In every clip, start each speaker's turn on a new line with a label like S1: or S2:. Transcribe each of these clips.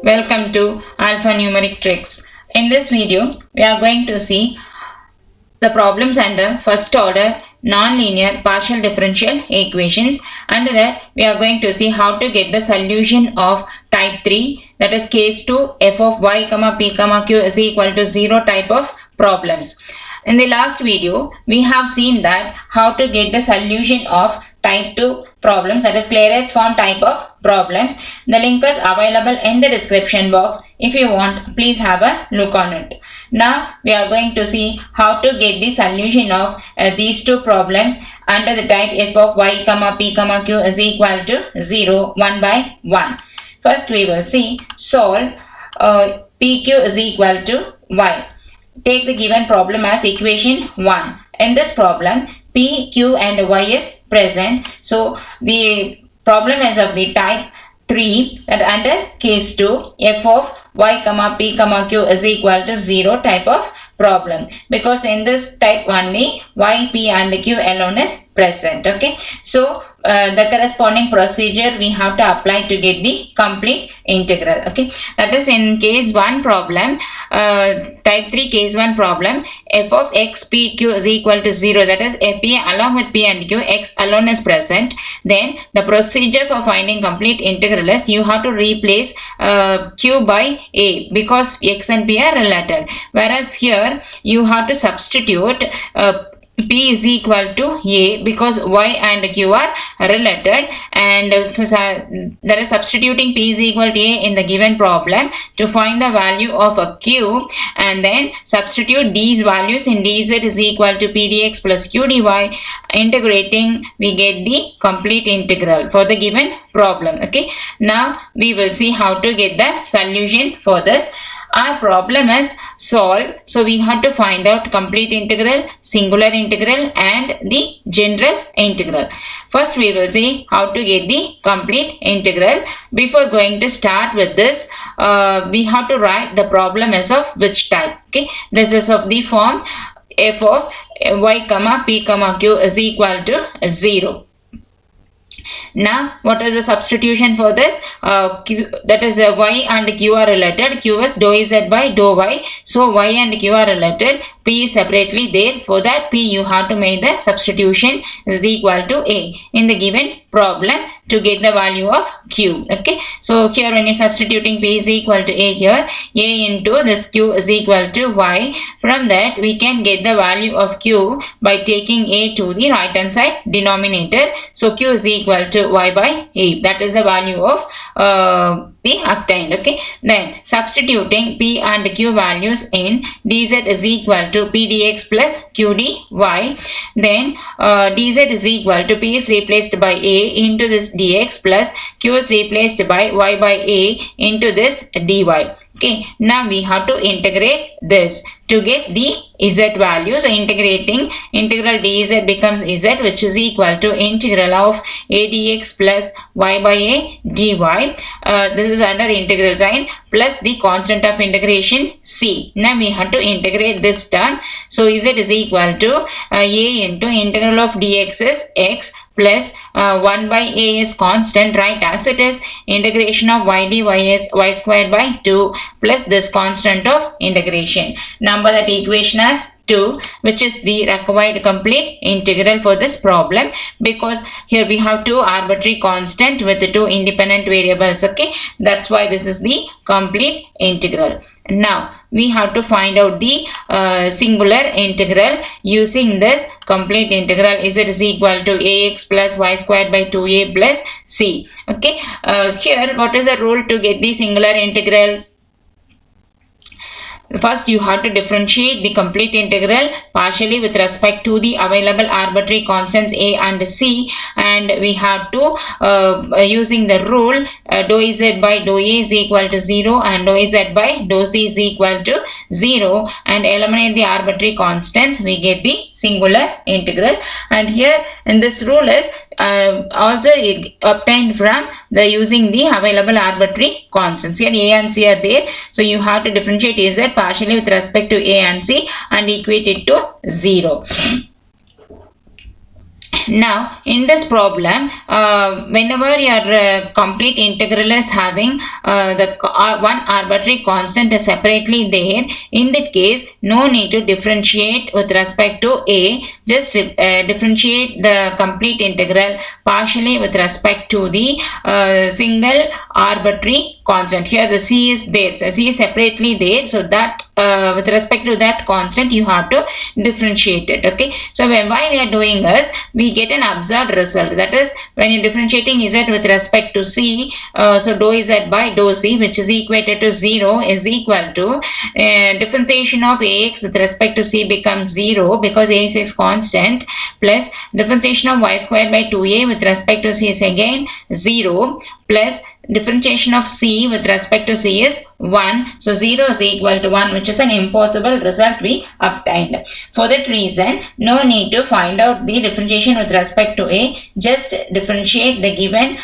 S1: Welcome to Alphanumeric Tricks. In this video, we are going to see the problems under first order nonlinear partial differential equations. Under that, we are going to see how to get the solution of type 3, that is case 2 f of y, p, q is equal to 0 type of problems. In the last video, we have seen that how to get the solution of type 2 problems, that is Clairaut's form type of problems. The link is available in the description box. If you want, please have a look on it. Now we are going to see how to get the solution of these two problems under the type f of y, p, q is equal to 0, 1 by 1. First we will see solve pq is equal to y. Take the given problem as equation 1. In this problem, p, q and y is present. So the problem is of the type 3, that under case 2 f of y, p, q is equal to 0 type of problem, because in this type only y, p and q alone is present. Okay, so the corresponding procedure we have to apply to get the complete integral. Okay, that is in case 1 problem, type 3 case 1 problem, f of x, p, q is equal to 0, that is p along with p and q, x alone is present. Then the procedure for finding complete integral is you have to replace q by a, because x and p are related, whereas here you have to substitute p is equal to a, because y and q are related, and that is substituting p is equal to a in the given problem to find the value of a q, and then substitute these values in dz is equal to p dx plus q dy. Integrating, we get the complete integral for the given problem. Okay, now we will see how to get the solution for this. Our problem is solved, so we have to find out complete integral, singular integral and the general integral. First we will see how to get the complete integral. Before going to start with this, we have to write the problem is of which type. Okay, this is of the form f of y, p, q is equal to 0. Now what is the substitution for this? Q, that is y and q are related, q is dou z by dou y, so y and q are related, p is separately there. For that p you have to make the substitution is equal to a in the given problem to get the value of q. Okay, so here when you substituting p is equal to a, here a into this q is equal to y. From that we can get the value of q by taking a to the right hand side denominator, so q is equal to y by a, that is the value of p obtained. Okay, then substituting p and q values in dz is equal to p dx plus q dy, then dz is equal to p is replaced by a into this dx plus q is replaced by y by a into this dy. Okay, now we have to integrate this to get the z value. So integrating, integral dz becomes z, which is equal to integral of a dx plus y by a dy. This is under integral sign plus the constant of integration c. Now we have to integrate this term. So z is equal to a into integral of dx is x plus 1 by a is constant, right as it is, integration of y dy is y squared by 2 plus this constant of integration. Number that equation as 2, which is the required complete integral for this problem, because here we have two arbitrary constant with the two independent variables. Okay, that's why this is the complete integral. Now we have to find out the singular integral using this complete integral. Z is equal to ax plus y squared by 2a plus c. Okay, here what is the rule to get the singular integral? First you have to differentiate the complete integral partially with respect to the available arbitrary constants a and c, and we have to using the rule dou z by dou a is equal to 0 and dou z by dou c is equal to 0, and eliminate the arbitrary constants, we get the singular integral. And here in this rule is also obtained from the using the available arbitrary constants. Here a and c are there, so you have to differentiate z partially with respect to a and c and equate it to 0. Now, in this problem, whenever your complete integral is having one arbitrary constant is separately there, in that case, no need to differentiate with respect to a. Just differentiate the complete integral partially with respect to the single arbitrary constant. Here the c is there, so c is separately there, so that with respect to that constant you have to differentiate it. Okay, so why we are doing is we get an observed result, that is when you're differentiating z with respect to c, so dou z by dou c, which is equated to 0, is equal to differentiation of ax with respect to c becomes 0 because ax is constant, plus differentiation of y squared by 2a with respect to c is again 0, plus differentiation of c with respect to c is 1. So 0 is equal to 1, which is an impossible result we obtained. For that reason, no need to find out the differentiation with respect to a. Just differentiate the given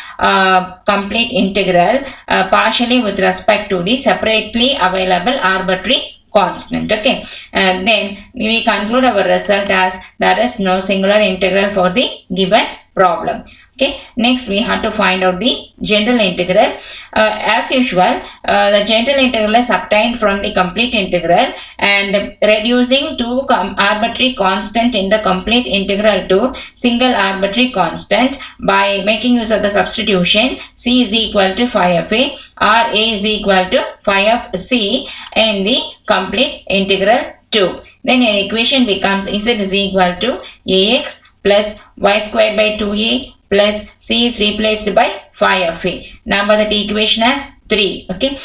S1: complete integral partially with respect to the separately available arbitrary constant. Okay, and then we conclude our result as there is no singular integral for the given problem. Okay, next we have to find out the general integral. As usual, the general integral is obtained from the complete integral, and reducing two arbitrary constant in the complete integral to single arbitrary constant by making use of the substitution c is equal to phi of a or a is equal to phi of c in the complete integral 2. Then your equation becomes z is equal to ax plus y squared by 2a plus c is replaced by phi of a. Number that equation as 3. Okay,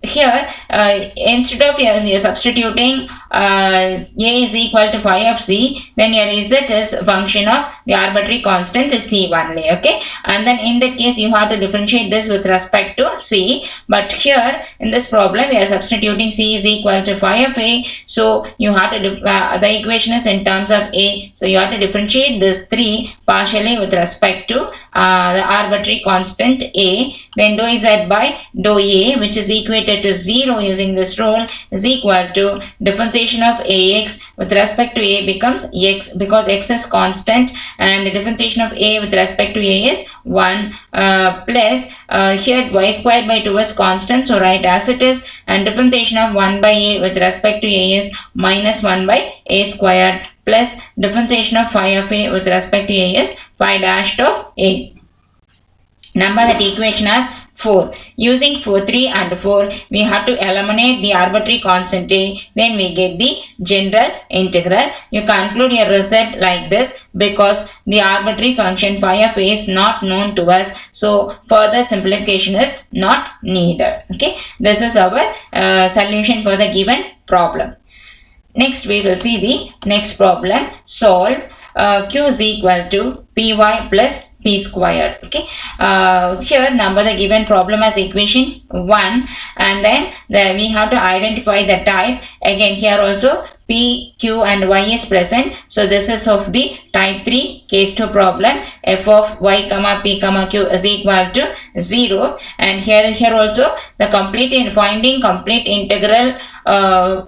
S1: here instead of you're substituting a is equal to phi of c, then your z is a function of the arbitrary constant is c only. Okay, and then in that case you have to differentiate this with respect to c, but here in this problem we are substituting c is equal to phi of a, so you have to the equation is in terms of a, so you have to differentiate this 3 partially with respect to the arbitrary constant a. Then dou z by dou a, which is equated to 0 using this rule, is equal to differentiation of ax with respect to a becomes x because x is constant, and the differentiation of a with respect to a is 1 plus here y squared by 2 is constant, so write as it is, and differentiation of 1 by a with respect to a is minus 1 by a squared, plus differentiation of phi of a with respect to a is phi dash of a. Number that equation as 4. Using 4, 3 and 4, we have to eliminate the arbitrary constant a, then we get the general integral. You conclude your result like this because the arbitrary function phi of a is not known to us, so further simplification is not needed. Okay, this is our solution for the given problem. Next we will see the next problem. Solve q is equal to py plus p squared. Okay, here number the given problem as equation 1, and then we have to identify the type. Again here also p, q and y is present, so this is of the type 3 case 2 problem. F of y comma p comma q is equal to 0, and here also the finding complete integral,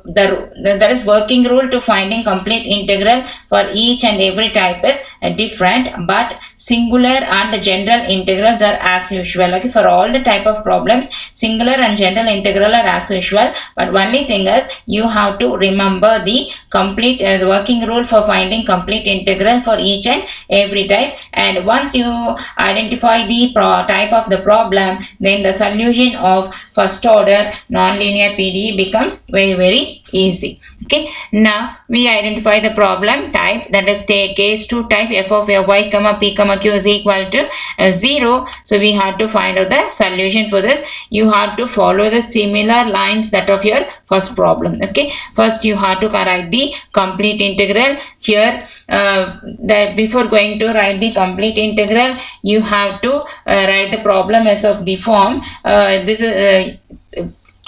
S1: there is working rule to finding complete integral for each and every type is different, but singular and general integrals are as usual. Okay, for all the type of problems singular and general integral are as usual, but only thing is you have to remember the complete working rule for finding complete integral for each and every type, and once you identify the type of the problem, then the solution of first order nonlinear PDE becomes very easy. Okay, now we identify the problem type, that is the case 2 type. F of y comma p comma q is equal to 0, so we have to find out the solution for this. You have to follow the similar lines that of your first problem. Okay, first you have to write the complete integral. Here before going to write the complete integral, you have to write the problem as of the form this is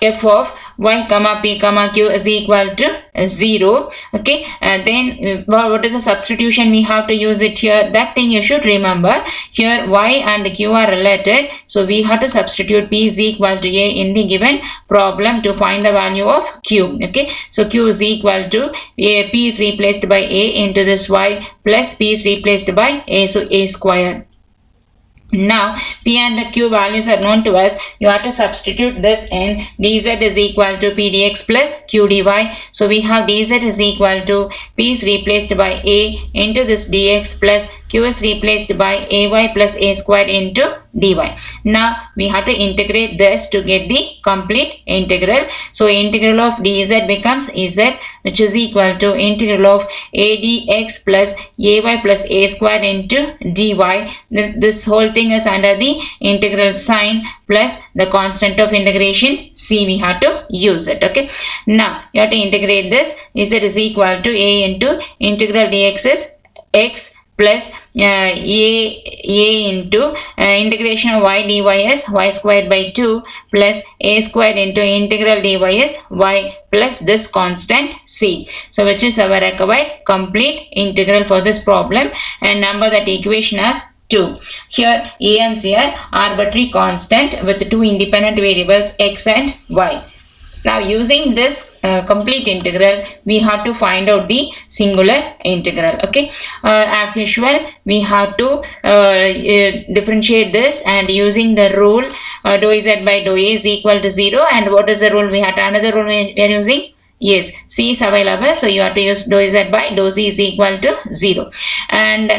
S1: f of y comma p comma q is equal to 0. Okay, then what is the substitution we have to use it here? That thing you should remember. Here y and q are related, so we have to substitute p is equal to a in the given problem to find the value of q. Okay, so q is equal to a, p is replaced by a into this y plus p is replaced by a, so a square. Now p and q values are known to us. You have to substitute this in dz is equal to p dx plus q dy. So we have dz is equal to p is replaced by a into this dx plus q is replaced by ay plus a square into dy. Now we have to integrate this to get the complete integral. So integral of dz becomes z, which is equal to integral of a dx plus ay plus a square into dy. This whole thing is under the integral sign plus the constant of integration c, we have to use it. Okay, now you have to integrate this. Z is equal to a into integral dx is x plus a into integration of y dy is y squared by 2 plus a squared into integral dy is y plus this constant c. So which is our required complete integral for this problem, and number that equation as 2. Here a and c are arbitrary constant with two independent variables x and y. Now using this complete integral, we have to find out the singular integral. Okay, as usual we have to differentiate this, and using the rule dou z by dou a is equal to 0. And what is the rule we have to, another rule we are using? Yes, c is available, so you have to use dou z by dou c is equal to 0. And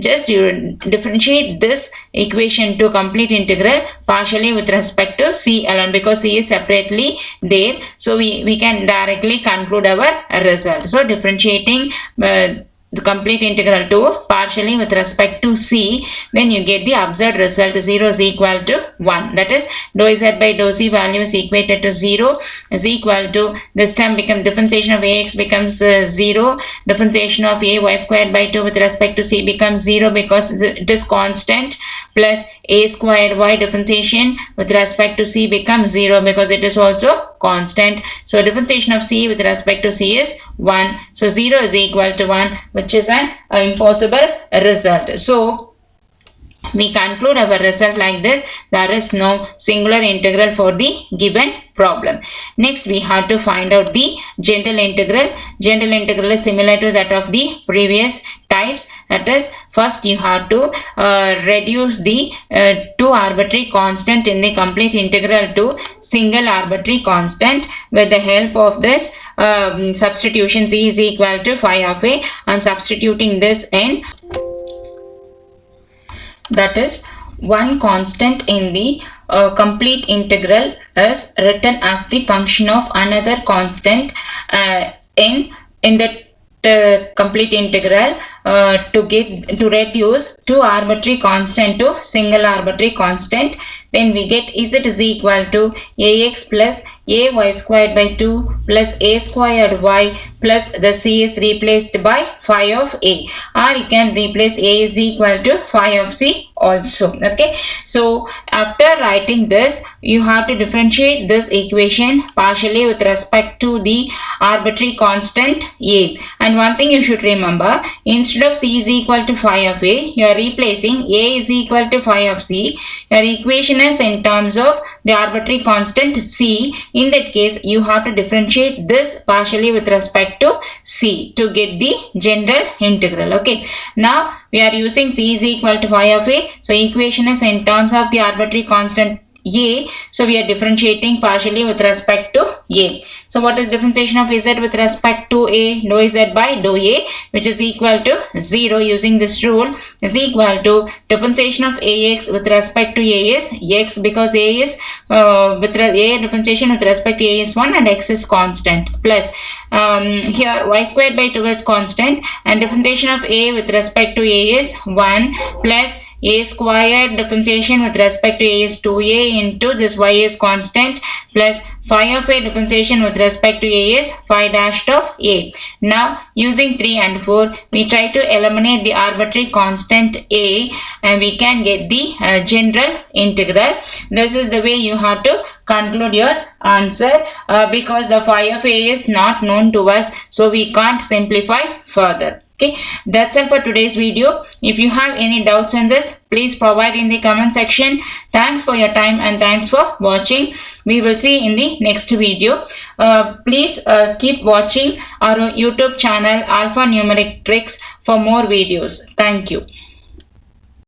S1: just you differentiate this equation to complete integral partially with respect to c alone, because c is separately there, so we can directly conclude our result. So differentiating the complete integral to partially with respect to c, then you get the observed result 0 is equal to 1. That is dou z by dou c value is equated to 0 is equal to, this term become differentiation of ax becomes 0, differentiation of a y squared by 2 with respect to c becomes 0 because it is constant, plus a squared y differentiation with respect to c becomes 0 because it is also constant. So differentiation of c with respect to c is 1. So 0 is equal to 1, which is an impossible result. So we conclude our result like this: there is no singular integral for the given problem. Next we have to find out the general integral. General integral is similar to that of the previous types. That is, first you have to reduce the two arbitrary constant in the complete integral to single arbitrary constant with the help of this substitution. C is equal to phi of a, and substituting this in, that is, one constant in the complete integral is written as the function of another constant in the complete integral to reduce two arbitrary constant to single arbitrary constant. Then we get z is equal to ax plus ay squared by 2 plus a squared y plus the c is replaced by phi of a, or you can replace a is equal to phi of c also. Okay, so after writing this, you have to differentiate this equation partially with respect to the arbitrary constant a. And one thing you should remember, instead of c is equal to phi of a, you are replacing a is equal to phi of c. Your equation is in terms of the arbitrary constant c. In that case, you have to differentiate this partially with respect to c to get the general integral. Okay, now we are using c is equal to phi of a, so equation is in terms of the arbitrary constant a, so we are differentiating partially with respect to a. So what is differentiation of z with respect to a? Dou z by dou a, which is equal to 0 using this rule, is equal to differentiation of ax with respect to a is x, because a is a differentiation with respect to a is 1 and x is constant, plus here y squared by 2 is constant, and differentiation of a with respect to a is 1 plus a squared differentiation with respect to a is 2a into this y is constant plus phi of a differentiation with respect to a is phi dashed of a. Now using 3 and 4 we try to eliminate the arbitrary constant a and we can get the general integral. This is the way you have to conclude your answer because the phi of a is not known to us, so we can't simplify further. Okay, that's all for today's video. If you have any doubts in this, please provide in the comment section. Thanks for your time and thanks for watching. We will see in the next video. Please keep watching our YouTube channel Alpha Numeric Tricks for more videos. Thank you.